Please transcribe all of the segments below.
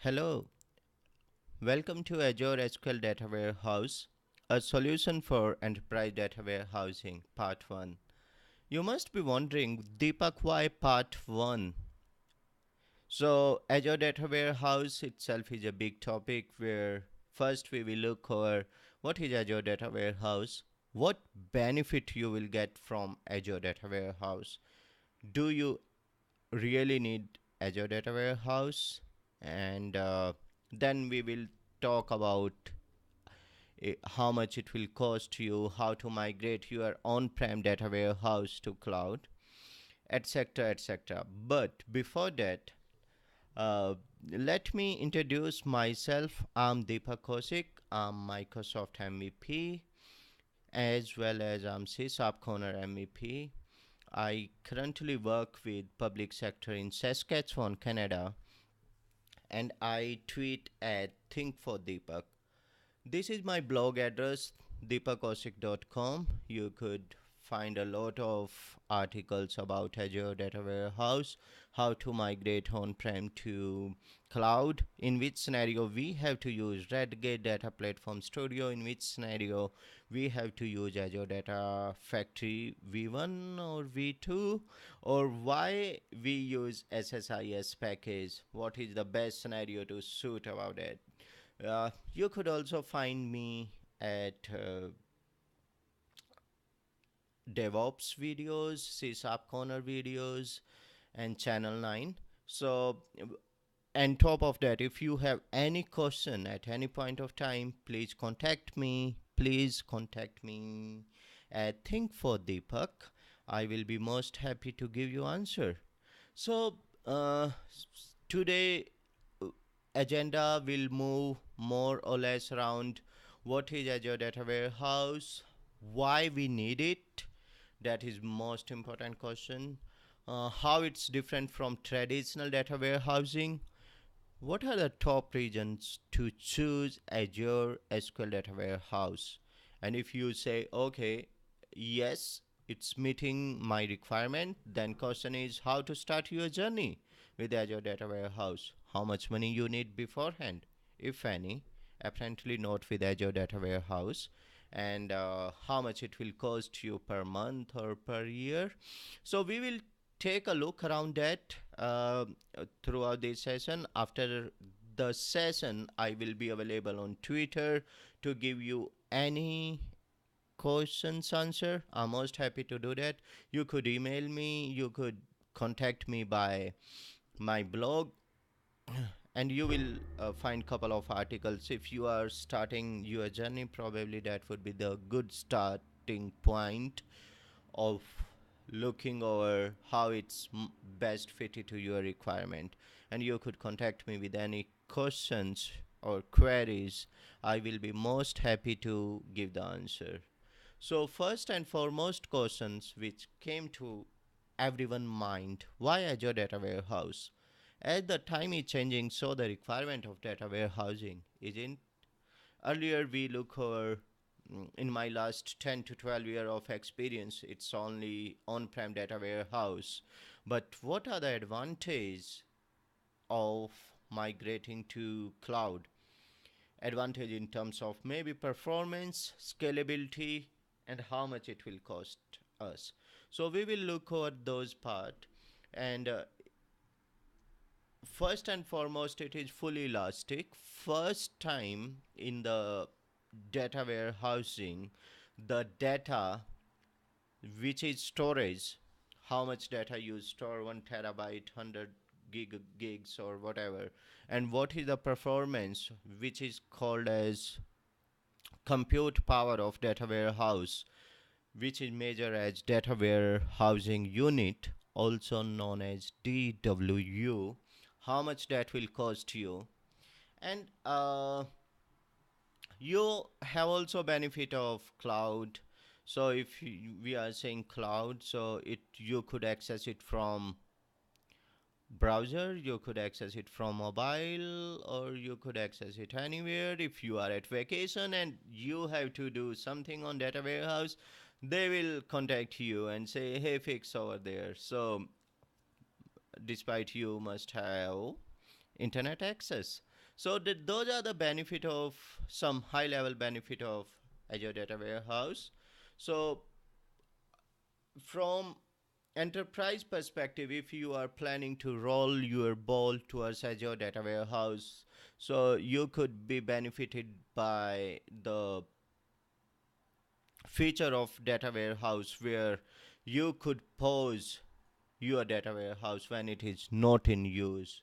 Hello, welcome to Azure SQL Data Warehouse, a solution for enterprise data warehousing, part 1. You must be wondering, Deepak, why part 1? So, Azure Data Warehouse itself is a big topic where first we will look over what is Azure Data Warehouse, what benefit you will get from Azure Data Warehouse. Do you really need Azure Data Warehouse? And then we will talk about how much it will cost you, how to migrate your on-prem data warehouse to cloud, etc., etc. But before that, uh, let me introduce myself. I'm Deepak Kaushik. I'm Microsoft MVP as well as I'm CSAP Corner MVP. I currently work with public sector in Saskatchewan, Canada, and I tweet at Think for Deepak. This is my blog address, deepakosik.com. You could find a lot of articles about Azure Data Warehouse, how to migrate on-prem to cloud, in which scenario we have to use Redgate Data Platform Studio, in which scenario we have to use Azure Data Factory V1 or V2, or why we use SSIS package, what is the best scenario to suit about it. You could also find me at DevOps videos, CSAP Corner videos, and Channel 9. So, and top of that, if you have any question at any point of time, please contact me. Please contact me at Think for Deepak. I will be most happy to give you answer. So, today agenda will move more or less around what is Azure Data Warehouse, why we need it, that is most important question, how it's different from traditional data warehousing, what are the top reasons to choose Azure SQL Data Warehouse, and if you say okay, yes, it's meeting my requirement, then question is how to start your journey with Azure Data Warehouse, how much money you need beforehand, if any, apparently not with Azure Data Warehouse, and how much it will cost you per month or per year. So we will take a look around that throughout this session. After the session, I will be available on Twitter to give you any questions answer. I'm most happy to do that. You could email me, you could contact me by my blog, and you will find couple of articles. If you are starting your journey, probably that would be the good starting point of looking over how it's best fitted to your requirement. And you could contact me with any questions or queries. I will be most happy to give the answer. So first and foremost questions which came to everyone's mind, why Azure Data Warehouse? As the time is changing, so the requirement of data warehousing isn't. Earlier we look over, in my last 10 to 12 year of experience, it's only on-prem data warehouse. But what are the advantages of migrating to cloud? Advantage in terms of maybe performance, scalability, and how much it will cost us. So we will look at those part, and first and foremost, it is fully elastic. First time in the data warehousing, the data which is storage, how much data you store, 1 terabyte, 100 gigs or whatever, and what is the performance which is called as compute power of data warehouse, which is measured as data warehousing unit, also known as DWU, how much that will cost you. And you have also benefit of cloud. So if we are saying cloud, so it you could access it from browser, you could access it from mobile, or you could access it anywhere. If you are at vacation and you have to do something on data warehouse, they will contact you and say, hey, fix over there. So despite you must have internet access. So those are the benefit of some high level benefit of Azure Data Warehouse. So from enterprise perspective, if you are planning to roll your ball towards Azure Data Warehouse, so you could be benefited by the feature of data warehouse where you could pause your data warehouse when it is not in use.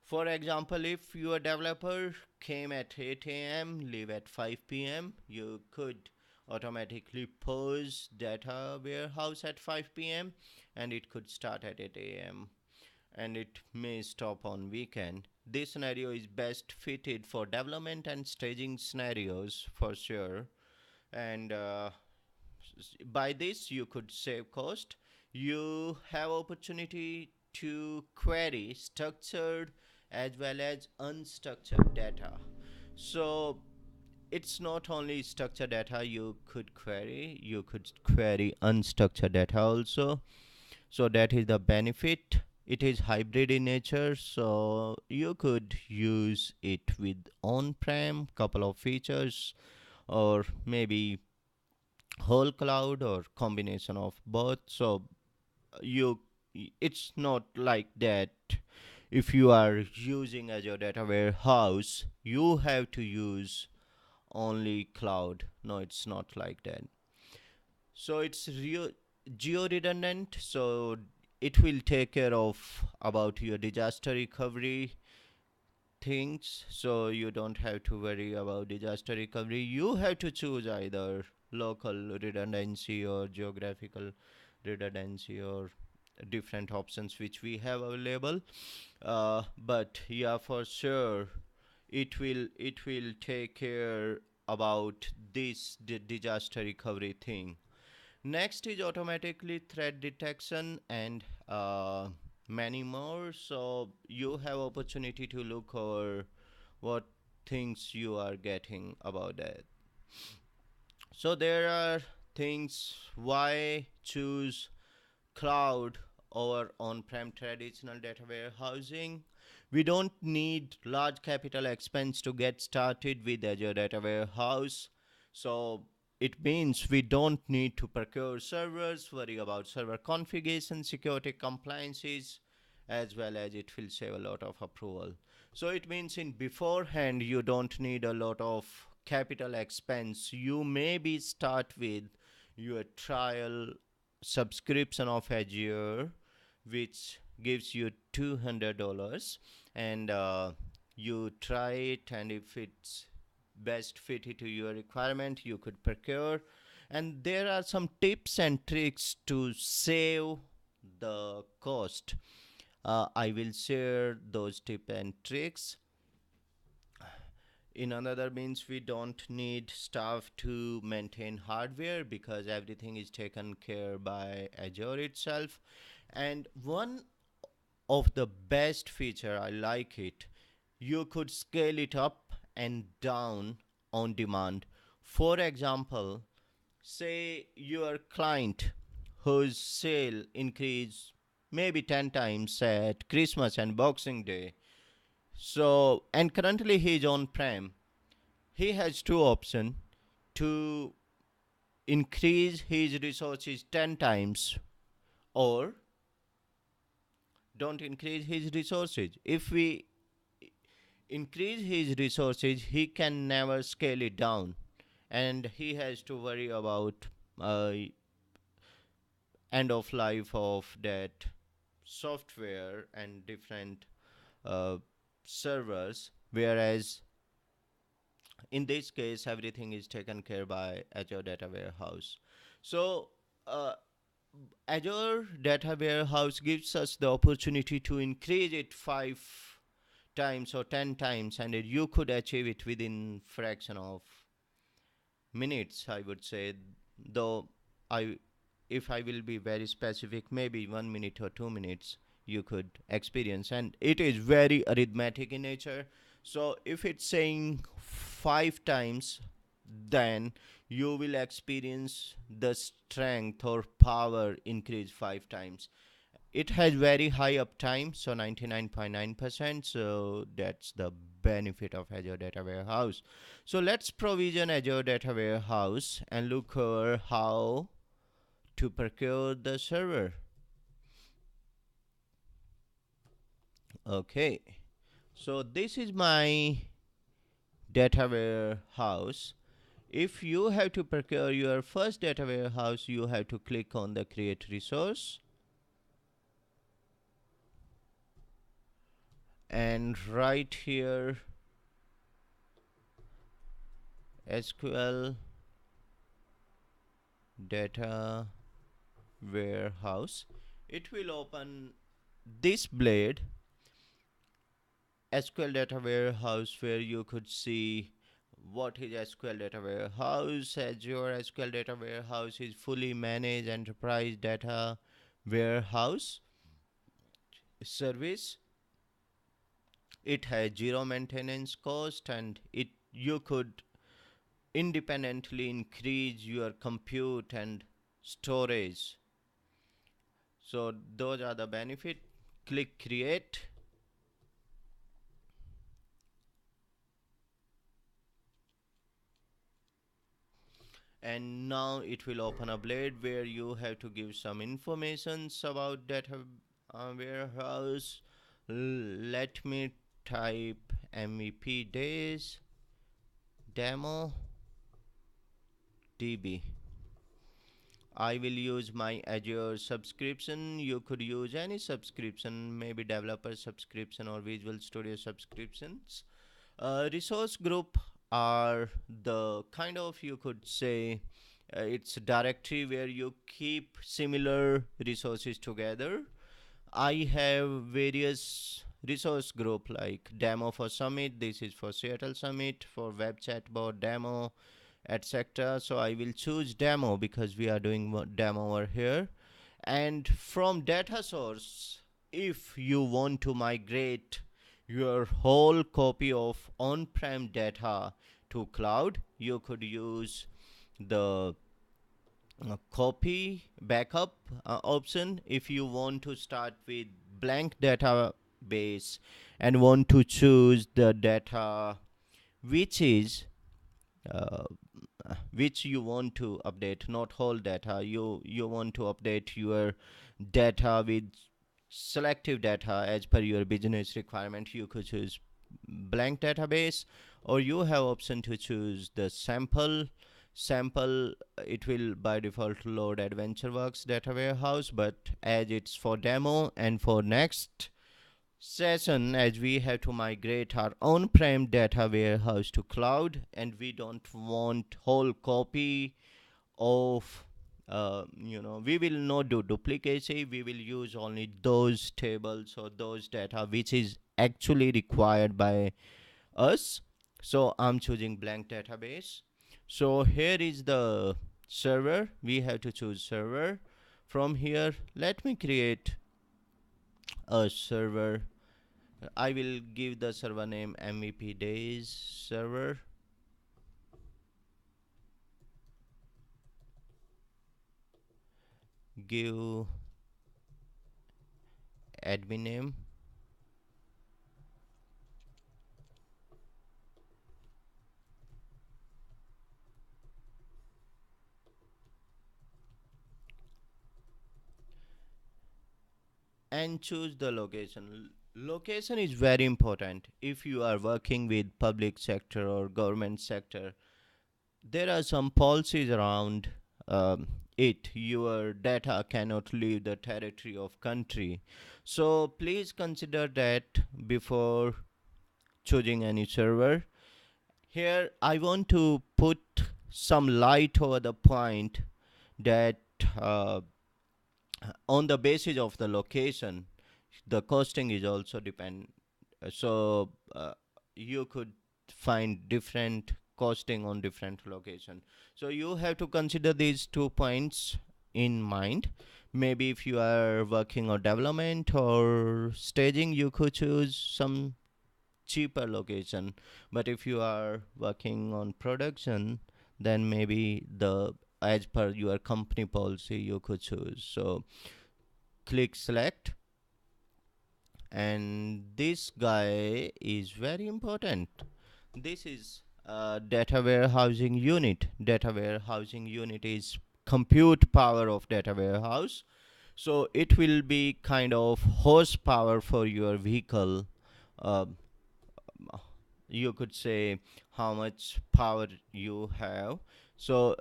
For example, if your developer came at 8 a.m., leave at 5 p.m., you could automatically pause data warehouse at 5 p.m. and it could start at 8 a.m. and it may stop on weekend. This scenario is best fitted for development and staging scenarios for sure. And by this you could save cost. You have opportunity to query structured as well as unstructured data. So it's not only structured data you could query, you could query unstructured data also. So that is the benefit. It is hybrid in nature, so you could use it with on-prem couple of features, or maybe whole cloud, or combination of both. So you it's not like that if you are using Azure Data Warehouse you have to use only cloud. No, it's not like that. So it's geo redundant, so it will take care of about your disaster recovery things, so you don't have to worry about disaster recovery. You have to choose either local redundancy or geographical redundancy, or different options which we have available. But yeah, for sure it will take care about this disaster recovery thing. Next is automatically threat detection and many more. So you have opportunity to look over what things you are getting about that. So there are things why choose cloud over on-prem traditional data warehousing. We don't need large capital expense to get started with Azure Data Warehouse. So it means we don't need to procure servers, worry about server configuration, security compliances, as well as it will save a lot of approval. So it means in beforehand you don't need a lot of capital expense. You maybe start with your trial subscription of Azure, which gives you $200, and you try it, and if it's best fitted to your requirement you could procure. And there are some tips and tricks to save the cost. I will share those tips and tricks. In another means we don't need staff to maintain hardware because everything is taken care by Azure itself. And one of the best feature, I like it, you could scale it up and down on demand. For example, say your client whose sale increase maybe 10 times at Christmas and Boxing Day. So, and currently he is on prem. He has two options to increase his resources 10 times, or don't increase his resources. If we increase his resources, he can never scale it down, and he has to worry about end of life of that software and different uh, servers. Whereas in this case, everything is taken care by Azure Data Warehouse. So uh, Azure Data Warehouse gives us the opportunity to increase it 5 times or 10 times, and you could achieve it within fraction of minutes, I would say. Though I if I will be very specific, maybe 1 minute or 2 minutes you could experience, and it is very arithmetic in nature. So if it's saying 5 times, then you will experience the strength or power increase 5 times. It has very high uptime, so 99.9%. So that's the benefit of Azure Data Warehouse. So let's provision Azure Data Warehouse and look over how to procure the server. Okay, so this is my data warehouse. If you have to procure your first data warehouse, you have to click on the create resource and right here SQL Data Warehouse. It will open this blade SQL Data Warehouse where you could see what is SQL Data Warehouse. Azure SQL Data Warehouse is fully managed enterprise data warehouse service. It has zero maintenance cost and it you could independently increase your compute and storage. So those are the benefit. Click create. And now it will open a blade where you have to give some informations about data warehouse. Let me type MVPDays demo DB. I will use my Azure subscription. You could use any subscription, maybe developer subscription or Visual Studio subscriptions. Resource group are the kind of, you could say, it's a directory where you keep similar resources together. I have various resource group like demo for summit. This is for Seattle summit, for web chatbot demo, etc. So I will choose demo because we are doing demo over here. And from data source, if you want to migrate your whole copy of on-prem data to cloud, you could use the copy backup option. If you want to start with blank database and want to choose the data which is uh, which you want to update, not whole data, you want to update your data with selective data as per your business requirement, you could choose blank database, or you have option to choose the sample. It will by default load AdventureWorks data warehouse, but as it's for demo and for next session, as we have to migrate our on-prem data warehouse to cloud and we don't want whole copy of we will not do duplicacy. We will use only those tables or those data which is actually required by us. So I'm choosing blank database. So here is the server. We have to choose server. From here, let me create a server. I will give the server name MVPDays server. Give admin name. And choose the location. Location is very important. If you are working with public sector or government sector, there are some policies around it. Your data cannot leave the territory of country. So please consider that before choosing any server. Here I want to put some light over the point that uh, on the basis of the location, the costing is also depend. So you could find different costing on different location. So you have to consider these 2 points in mind. Maybe if you are working on development or staging, you could choose some cheaper location. But if you are working on production, then maybe the as per your company policy you could choose. So click select, and this guy is very important. This is data warehousing unit. Data warehousing unit is compute power of data warehouse. So it will be kind of horsepower for your vehicle. uh, you could say how much power you have. So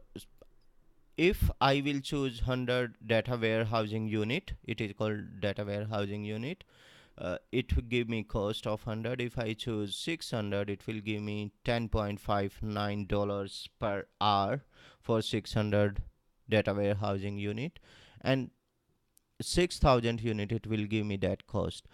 if I will choose 100 data warehousing unit, it is called data warehousing unit. It will give me cost of 100. If I choose 600, it will give me $10.59 per hour for 600 data warehousing unit, and 6,000 unit it will give me that cost.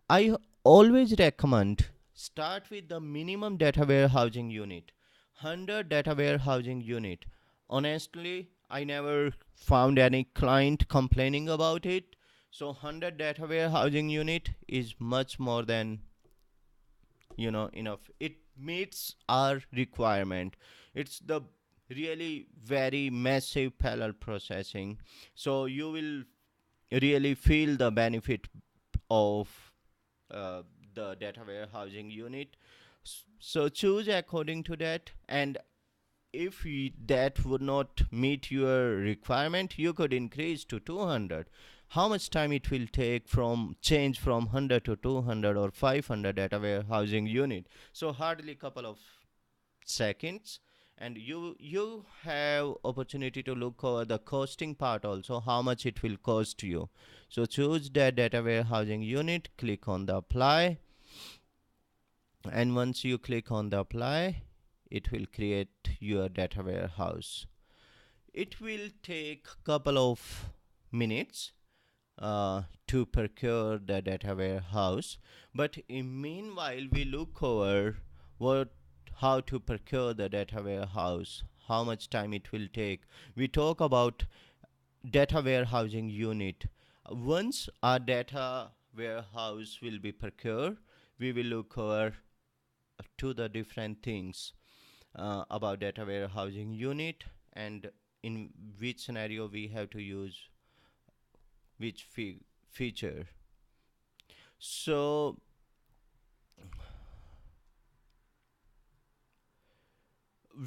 I always recommend start with the minimum data warehousing unit. 100 data warehousing unit. Honestly, I never found any client complaining about it. So 100 data warehousing unit is much more than enough. It meets our requirement. It's the really very massive parallel processing. So you will really feel the benefit of uh, the data warehousing unit. So choose according to that, and if that would not meet your requirement, you could increase to 200. How much time it will take from change from 100 to 200 or 500 data warehousing unit? So hardly couple of seconds. And you have opportunity to look over the costing part also, how much it will cost you. So choose the data warehousing unit, click on the apply, and once you click on the apply, it will create your data warehouse. It will take couple of minutes to procure the data warehouse, but in meanwhile we look over what how to procure the data warehouse, how much time it will take. We talk about data warehousing unit. Once our data warehouse will be procured, we will look over to the different things about data warehousing unit, and in which scenario we have to use which feature. So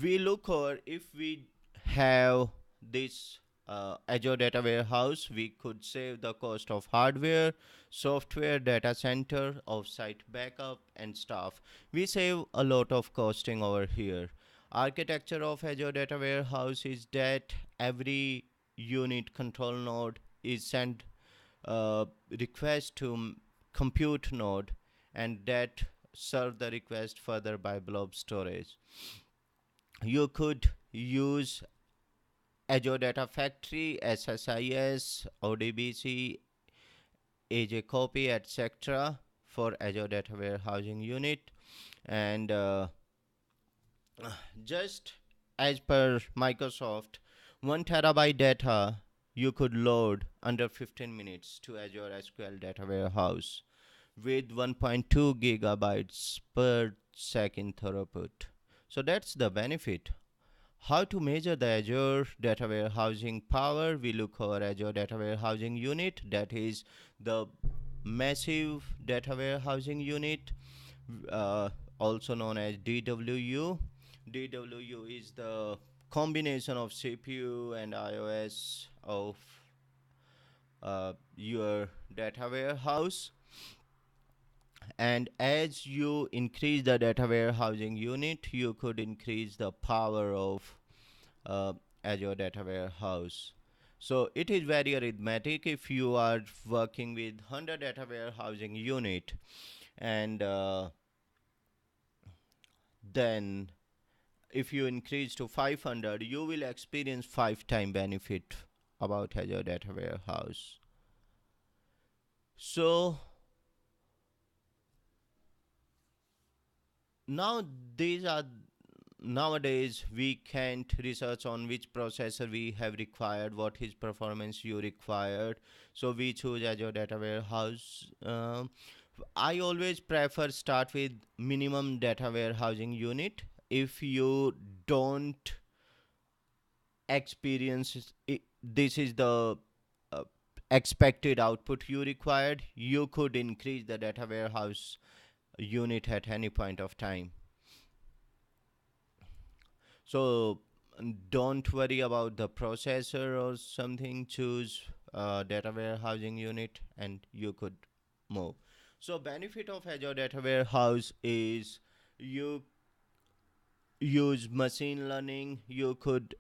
we look over, if we have this Azure Data Warehouse, we could save the cost of hardware, software, data center, offsite backup, and staff. We save a lot of costing over here. Architecture of Azure Data Warehouse is that every unit control node is sent request to compute node, and that serve the request further by blob storage. You could use Azure Data Factory, SSIS, ODBC, AJ Copy, etc. for Azure Data Warehousing Unit. And just as per Microsoft, 1 terabyte data you could load under 15 minutes to Azure SQL Data Warehouse with 1.2 gigabytes per second throughput. So that's the benefit. How to measure the Azure Data Warehousing power? We look over Azure Data Warehousing Unit, that is the massive data warehousing unit, uh, also known as DWU. DWU is the combination of CPU and iOS of your data warehouse. And as you increase the data warehousing unit, you could increase the power of uh, Azure Data Warehouse. So it is very arithmetic. If you are working with 100 data warehousing unit, and then if you increase to 500, you will experience 5 time benefit about Azure Data Warehouse. So now these are nowadays we can't research on which processor we have required, what is performance you required, so we choose Azure Data Warehouse. I always prefer start with minimum data warehousing unit. If you don't experience it, this is the expected output you required, you could increase the data warehouse unit at any point of time. So don't worry about the processor or something. Choose data warehousing unit and you could move. So benefit of Azure Data Warehouse is you use machine learning. You could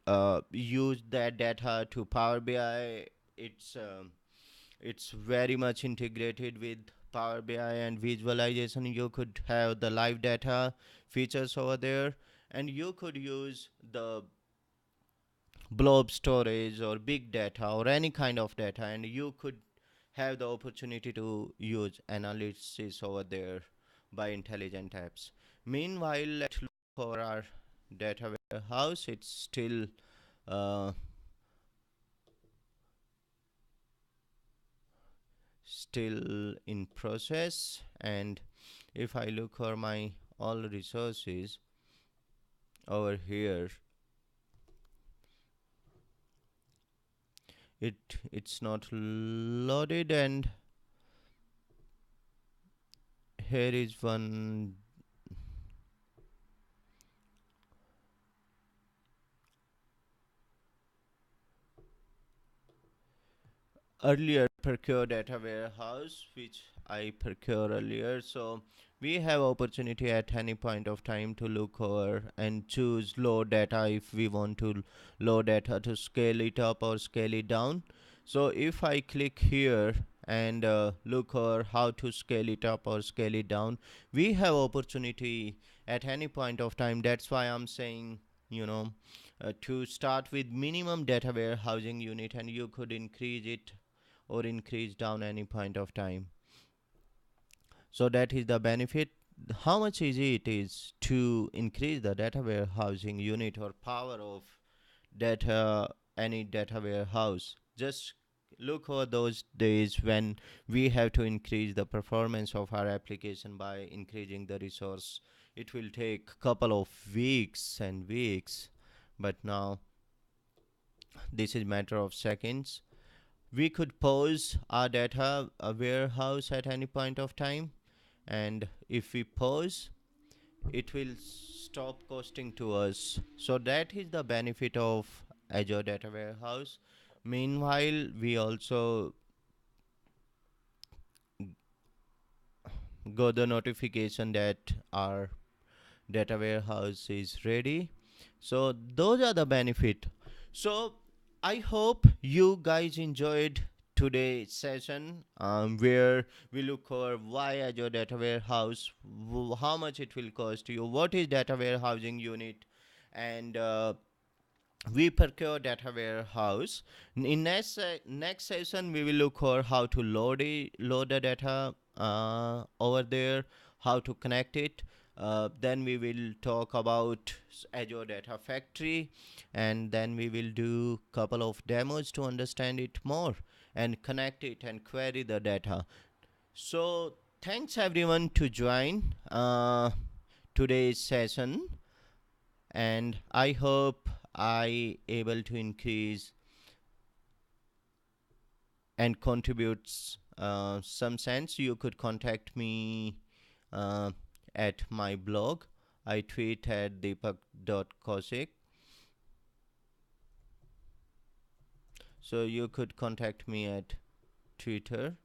use that data to Power BI. It's very much integrated with Power BI and visualization. You could have the live data features over there, and you could use the blob storage or big data or any kind of data, and you could have the opportunity to use analysis over there by intelligent apps. Meanwhile, let's look for our data warehouse. It's uh, still in process, and if I look for my all resources over here, it's not loaded, and here is one. Earlier procure data warehouse which I procure earlier. So we have opportunity at any point of time to look over and choose load data if we want to load data to scale it up or scale it down. So if I click here and look over how to scale it up or scale it down, we have opportunity at any point of time. That's why I'm saying, to start with minimum data warehousing unit, and you could increase it or increase down any point of time. So that is the benefit. How much easy it is to increase the data warehousing unit or power of data, any data warehouse. Just look over those days when we have to increase the performance of our application by increasing the resource. It will take couple of weeks and weeks, but now this is matter of seconds. We could pause our data warehouse at any point of time, and if we pause, it will stop costing to us. So that is the benefit of Azure Data Warehouse. Meanwhile, we also got the notification that our data warehouse is ready. So those are the benefit. So I hope you guys enjoyed today's session, where we look over why Azure Data Warehouse, how much it will cost you, what is data warehousing unit, and we procure data warehouse. In next session, we will look for how to load the data over there, how to connect it. Then we will talk about Azure Data Factory, and then we will do couple of demos to understand it more and connect it and query the data. So thanks everyone to join today's session, and I hope I able to increase and contributes some sense. You could contact me uh, at my blog. I tweet at deepak.kaushik. So you could contact me at Twitter.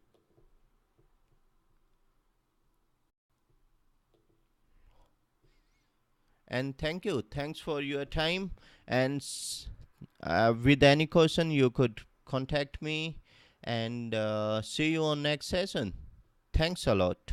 And thank you. Thanks for your time. And with any question, you could contact me. And see you on next session. Thanks a lot.